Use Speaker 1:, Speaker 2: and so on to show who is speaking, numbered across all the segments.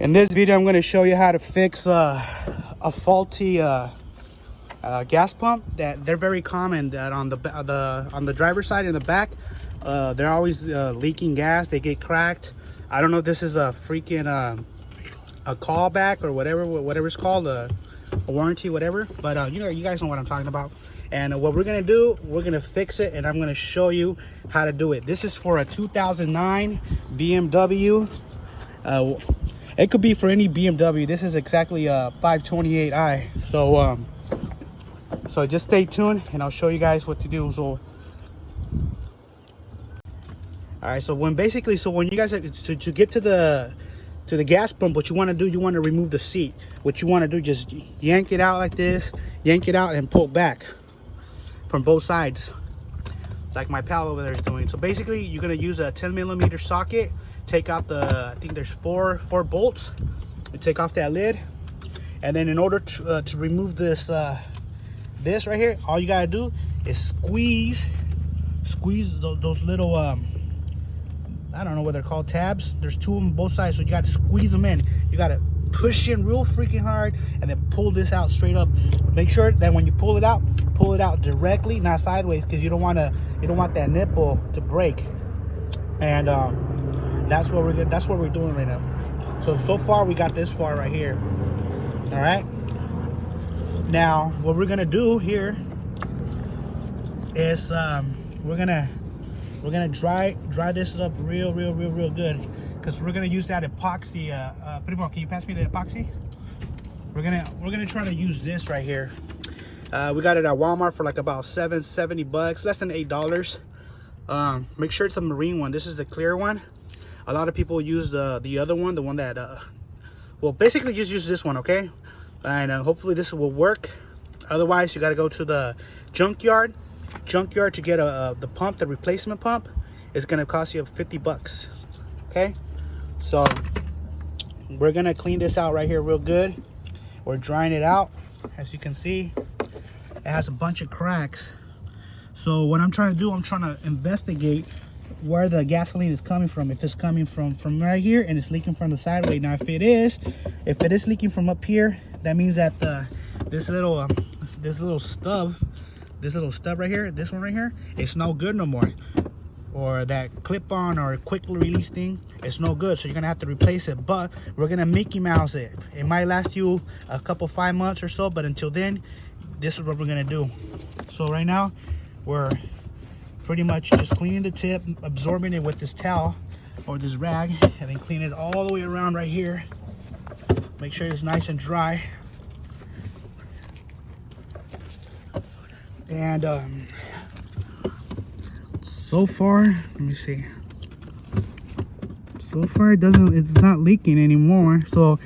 Speaker 1: In this video, I'm going to show you how to fix a faulty gas pump. That they're very common. That on the driver's side in the back, they're always leaking gas. They get cracked. I don't know if this is a freaking a callback or whatever it's called, a warranty, whatever. But you know, you guys know what I'm talking about. And what we're gonna do, we're gonna fix it, and I'm gonna show you how to do it. This is for a 2009 BMW. It could be for any BMW. This is exactly a 528i. So just stay tuned, and I'll show you guys what to do. So, all right. So when you guys to get to the gas pump, what you want to do, you want to remove the seat. What you want to do, just yank it out like this, yank it out, and pull back from both sides, like my pal over there is doing. So basically, you're gonna use a 10mm socket. Take out I think there's four bolts. You take off that lid, and then in order to remove this this right here, all you gotta do is squeeze those little I don't know what they're called, tabs. There's two of them both sides, so you got to squeeze them in. You got to push in real freaking hard, and then pull this out straight up. Make sure that when you pull it out directly, not sideways, because you don't want that nipple to break. And that's what we're doing right now. So far we got this far right here. All right. Now what we're gonna do here is we're gonna dry this up real good, because we're gonna use that epoxy. Primo, can you pass me the epoxy? We're gonna try to use this right here. We got it at Walmart for like about $70, less than $8. Make sure it's a marine one. This is the clear one. A lot of people use the other one, the one that well, basically just use this one, okay? And hopefully this will work. Otherwise, you got to go to the junkyard to get the pump, the replacement pump. It's gonna cost you $50. Okay, so we're gonna clean this out right here real good. We're drying it out. As you can see, it has a bunch of cracks. So what I'm trying to do, I'm trying to investigate where the gasoline is coming from. If it's coming from right here and it's leaking from the sideway. Now if it is leaking from up here, that means that this little stub right here, this one right here, it's no good no more. Or that clip-on or quick release thing, it's no good, so you're gonna have to replace it. But we're gonna Mickey Mouse it. It might last you a couple 5 months or so, but until then, this is what we're gonna do. So right now we're pretty much just cleaning the tip, absorbing it with this towel or this rag, and then clean it all the way around right here. Make sure it's nice and dry. And so far, let me see. So far it's not leaking anymore. So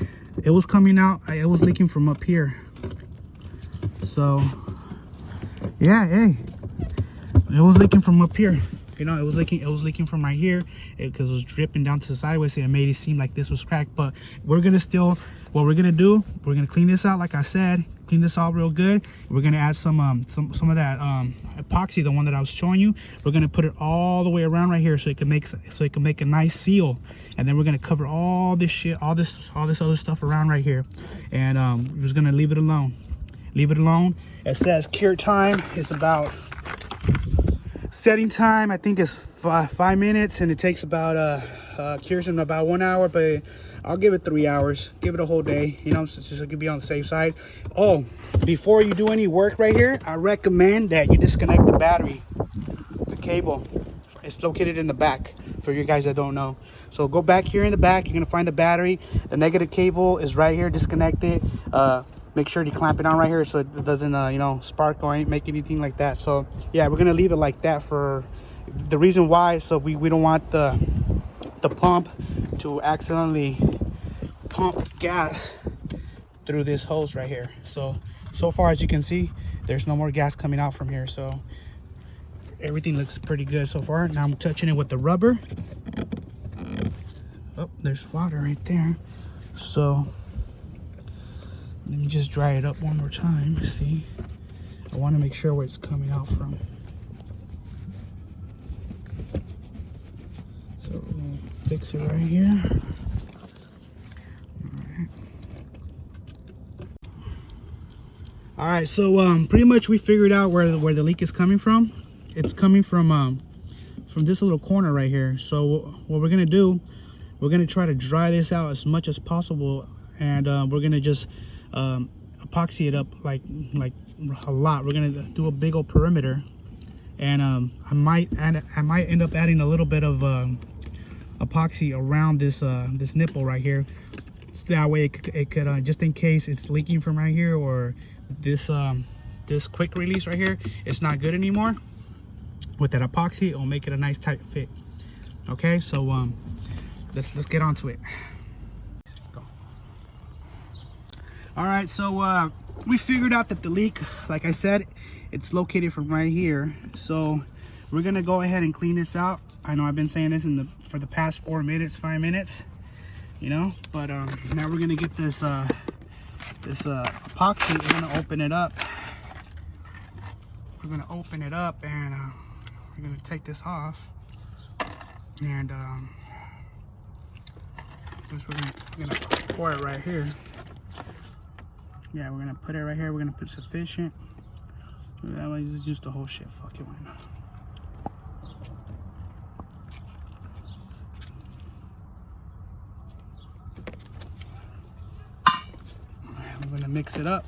Speaker 1: it was coming out, it was leaking from up here. So yeah, hey, it was leaking from up here. You know, it was leaking from right here, because it was dripping down to the sideways, and it made it seem like this was cracked. But what we're gonna do, we're gonna clean this out, like I said, clean this all real good. We're gonna add some of that epoxy, the one that I was showing you. We're gonna put it all the way around right here, so it can make a nice seal. And then we're gonna cover all this shit, all this other stuff around right here. And we're just gonna leave it alone. It says cure time is about, setting time I think is 5 minutes, and it takes about cures in about 1 hour, but I'll give it 3 hours, give it a whole day, you know, so it could be on the safe side. Oh, before you do any work right here, I recommend that you disconnect the battery, the cable. It's located in the back for you guys that don't know. So go back here in the back, you're gonna find the battery. The negative cable is right here, disconnect it. Make sure to clamp it on right here so it doesn't you know, spark or make anything like that. So yeah, we're gonna leave it like that for the reason why, so we don't want the pump to accidentally pump gas through this hose right here. So far, as you can see, there's no more gas coming out from here, so everything looks pretty good so far. Now I'm touching it with the rubber. Oh, there's water right there. So let me just dry it up one more time. See, I want to make sure where it's coming out from. So we're gonna fix it right here. All right, so pretty much we figured out where the leak is coming from. It's coming from this little corner right here. So what we're gonna do, we're gonna try to dry this out as much as possible, and we're gonna just epoxy it up like a lot. We're gonna do a big old perimeter, and I might end up adding a little bit of epoxy around this this nipple right here, so that way it could just in case it's leaking from right here, or this this quick release right here, it's not good anymore. With that epoxy, it'll make it a nice tight fit. Okay, so let's get onto it. Go. All right, so we figured out that the leak, like I said, it's located from right here. So we're gonna go ahead and clean this out. I know I've been saying this for the past 4 minutes, 5 minutes, you know, but now we're gonna get this this epoxy. We're gonna open it up. We're gonna open it up, and we're gonna take this off, and first we're gonna pour it right here. Yeah, we're gonna put it right here. We're gonna put sufficient. That way, just use the whole shit. Fuck it, why not? We're gonna mix it up.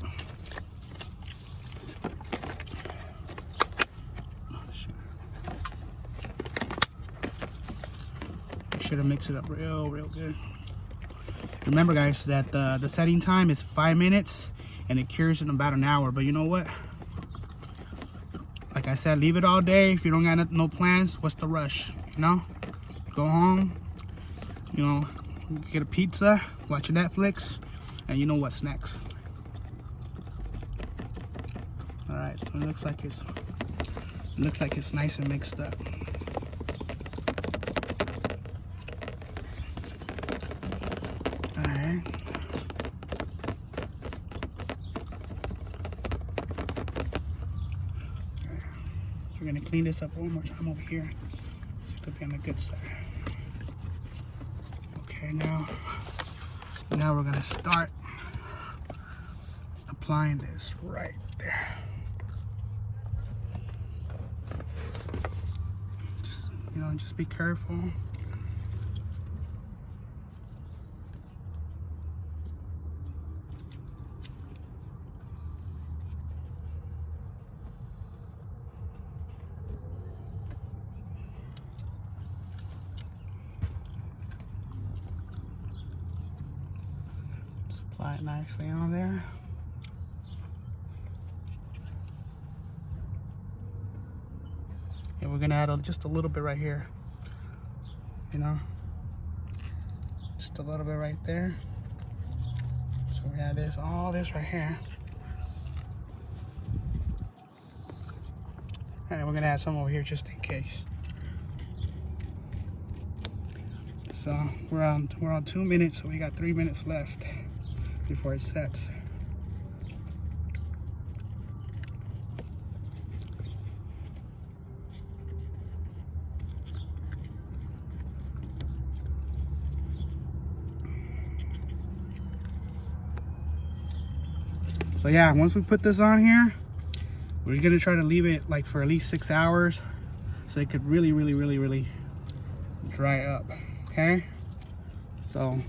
Speaker 1: Should have mixed it up real good. Remember, guys, that the setting time is 5 minutes and it cures in about an hour. But you know what? Like I said, leave it all day. If you don't got no plans, what's the rush? You know, go home, you know, get a pizza, watch Netflix, and you know what's next. All right, so it looks like it's nice and mixed up. All right. We're gonna clean this up one more time over here. This could be on the good side. Okay, now we're gonna start applying this right there. Just, you know, just be careful. Apply it nicely on there. And we're gonna add just a little bit right here. You know, just a little bit right there. So we add all this right here. And we're gonna add some over here just in case. So we're on 2 minutes, so we got 3 minutes left before it sets. So yeah, once we put this on here, we're gonna try to leave it like for at least 6 hours so it could really dry up. Okay, so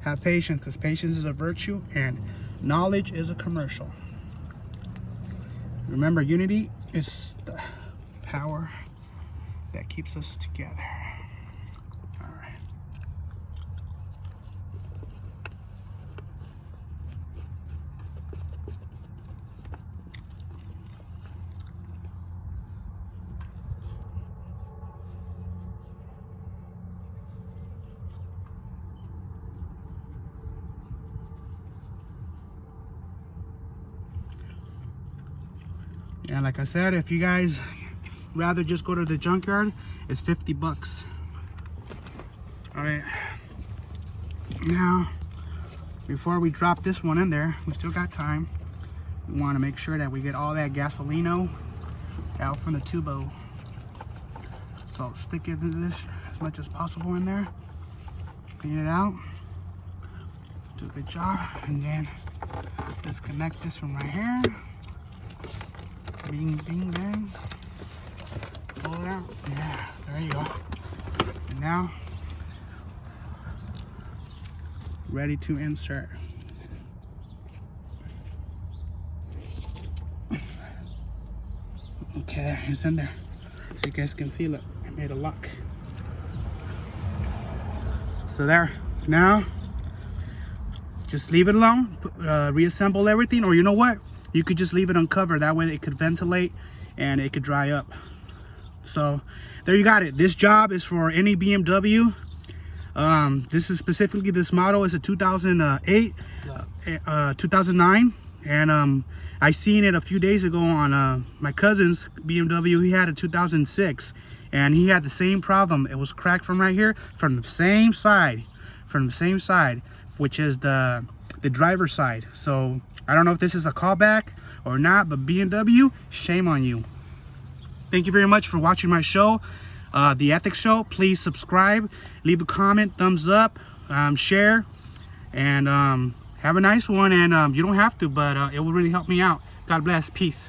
Speaker 1: have patience, because patience is a virtue and knowledge is a commercial. Remember, unity is the power that keeps us together. All right. And like I said, if you guys rather just go to the junkyard, it's 50 bucks. All right. Now, before we drop this one in there, we still got time. We want to make sure that we get all that gasolino out from the tubo. So stick it in this as much as possible in there. Clean it out. Do a good job. And then disconnect this from right here. Bing, bing, bang. Pull it out. Yeah, there you go. And now, ready to insert. Okay, it's in there. So you guys can see, look, I made a lock. So there. Now, just leave it alone. Reassemble everything, or you know what? You could just leave it uncovered. That way it could ventilate and it could dry up. So there you got it. This job is for any BMW. This is specifically, this model is a 2008, 2009. And I seen it a few days ago on my cousin's BMW. He had a 2006 and he had the same problem. It was cracked from right here, from the same side, which is the driver's side. So I don't know if this is a callback or not, but BMW, shame on you. Thank you very much for watching my show, The Ethics Show. Please subscribe, leave a comment, thumbs up, share, and have a nice one. And you don't have to, but it will really help me out. God bless. Peace.